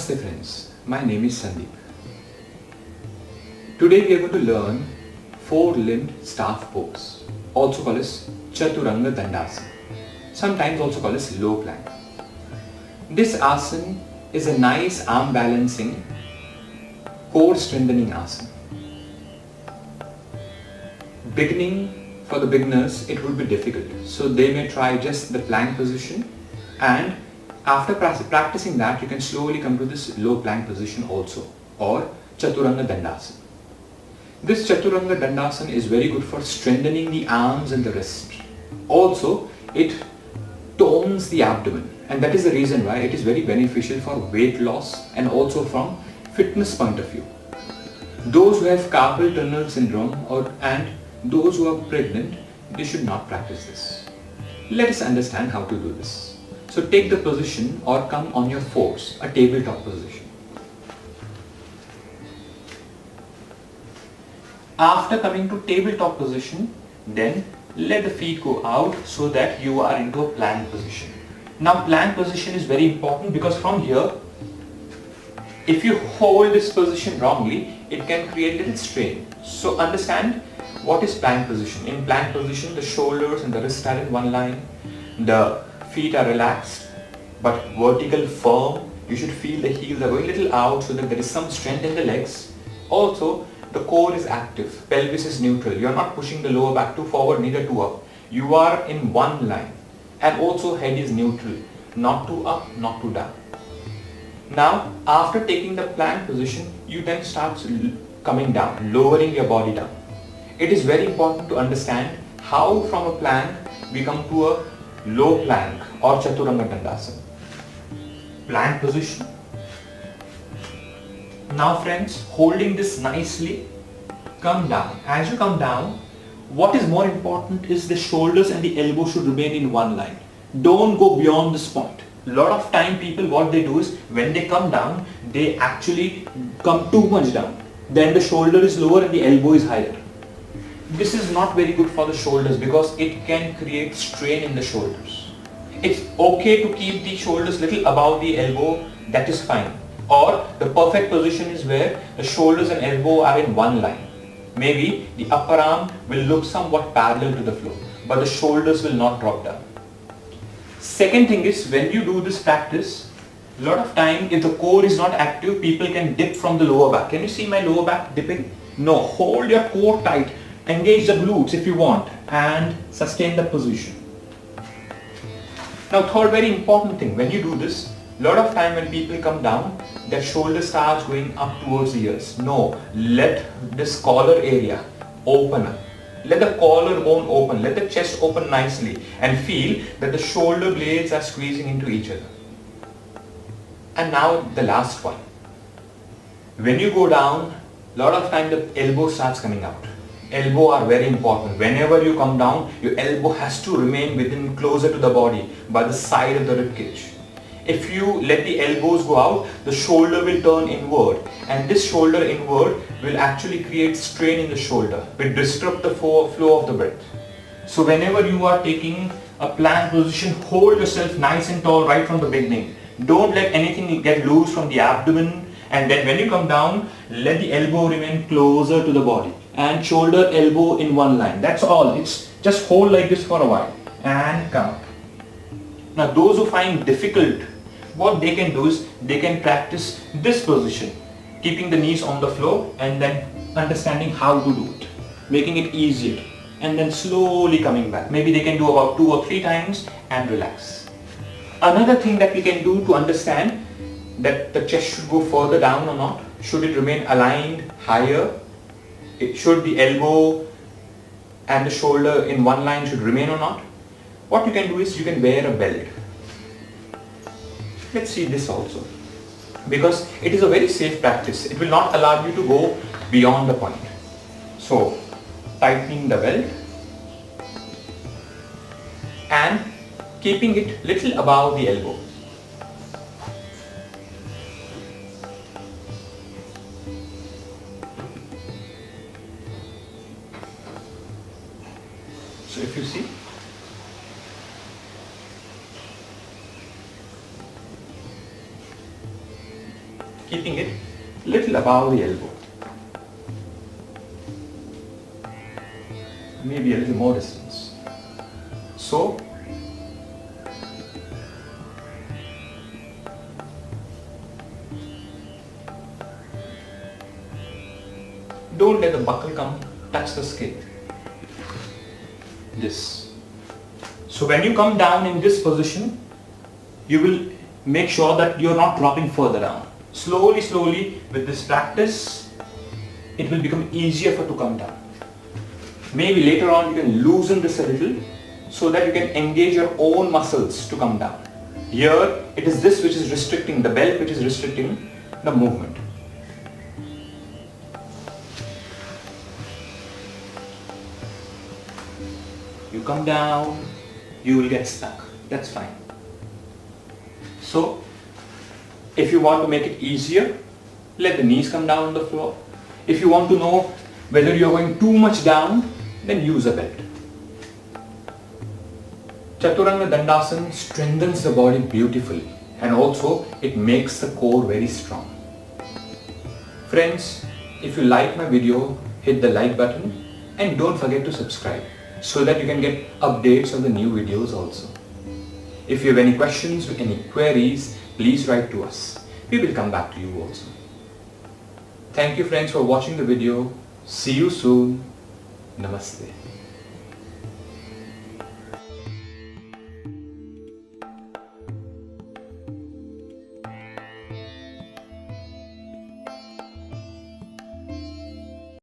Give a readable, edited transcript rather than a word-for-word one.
Namaste friends, my name is Sandeep. Today we are going to learn four-limbed staff pose, also called as Chaturanga Dandasana, sometimes also called as low plank. This asana is a nice arm balancing, core strengthening asana. For the beginners, it would be difficult, so they may try just the plank position, and after practicing that, you can slowly come to this low plank position also, or Chaturanga Dandasana. This Chaturanga Dandasana is very good for strengthening the arms and the wrist. Also, it tones the abdomen, and that is the reason why it is very beneficial for weight loss and also from fitness point of view. Those who have carpal tunnel syndrome and those who are pregnant, they should not practice this. Let us understand how to do this. So take the position or come on your fours, a tabletop position. After coming to tabletop position, then let the feet go out so that you are into a plank position. Now plank position is very important because from here, if you hold this position wrongly, it can create a little strain. So understand what is plank position. In plank position, the shoulders and the wrists are in one line. The feet are relaxed but vertical, firm. You should feel the heels are going a little out so that there is some strength in the legs. Also, the core is active, pelvis is neutral. You are not pushing the lower back too forward, neither too up. You are in one line, and also head is neutral, not too up, not too down. Now, after taking the plank position, you then start coming down, lowering your body down. It is very important to understand how from a plank we come to a low plank or Chaturanga Dandasana. Plank position. Now friends, holding this nicely, come down. As you come down, what is more important is the shoulders and the elbow should remain in one line. Don't go beyond this point. A lot of time people, what they do is, when they come down, they actually come too much down. Then the shoulder is lower and the elbow is higher. This is not very good for the shoulders because it can create strain in the shoulders. It's okay to keep the shoulders little above the elbow, that is fine. Or the perfect position is where the shoulders and elbow are in one line. Maybe the upper arm will look somewhat parallel to the floor, but the shoulders will not drop down. Second thing is, when you do this practice, a lot of time if the core is not active, people can dip from the lower back. Can you see my lower back dipping? No, hold your core tight, engage the glutes if you want, and sustain the position. Now third very important thing, when you do this, a lot of time when people come down, their shoulder starts going up towards the ears. No, let this collar area open up. Let the collarbone open, let the chest open nicely and feel that the shoulder blades are squeezing into each other. And now the last one. When you go down, a lot of time the elbow starts coming out. Elbow are very important. Whenever you come down, your elbow has to remain within closer to the body by the side of the rib cage. If you let the elbows go out, the shoulder will turn inward, and this shoulder inward will actually create strain in the shoulder, will disrupt the flow of the breath. So whenever you are taking a plank position, hold yourself nice and tall right from the beginning. Don't let anything get loose from the abdomen, and then when you come down, let the elbow remain closer to the body and shoulder elbow in one line. That's all. It's just hold like this for a while and come up. Now those who find difficult, what they can do is they can practice this position, keeping the knees on the floor and then understanding how to do it, making it easier, and then slowly coming back. Maybe they can do about 2 or 3 times and relax. Another thing that we can do to understand that the chest should go further down or not, should it remain aligned higher, should the elbow and the shoulder in one line should remain or not, what you can do is you can wear a belt. Let's see this also, because it is a very safe practice. It will not allow you to go beyond the point. So tightening the belt and keeping it little above the elbow. So if you see, keeping it little above the elbow. Maybe a little more distance. So, don't let the buckle come touch the skin. This. So when you come down in this position, you will make sure that you're not dropping further down. Slowly, slowly, with this practice, it will become easier to come down. Maybe later on you can loosen this a little so that you can engage your own muscles to come down. Here, it is this which is restricting, the belt which is restricting the movement. You come down, you will get stuck. That's fine. So, if you want to make it easier, let the knees come down on the floor. If you want to know whether you are going too much down, then use a belt. Chaturanga Dandasana strengthens the body beautifully, and also it makes the core very strong. Friends, if you like my video, hit the like button and don't forget to subscribe so that you can get updates on the new videos also. If you have any questions or any queries, please write to us. We will come back to you also. Thank you friends for watching the video. See you soon. Namaste.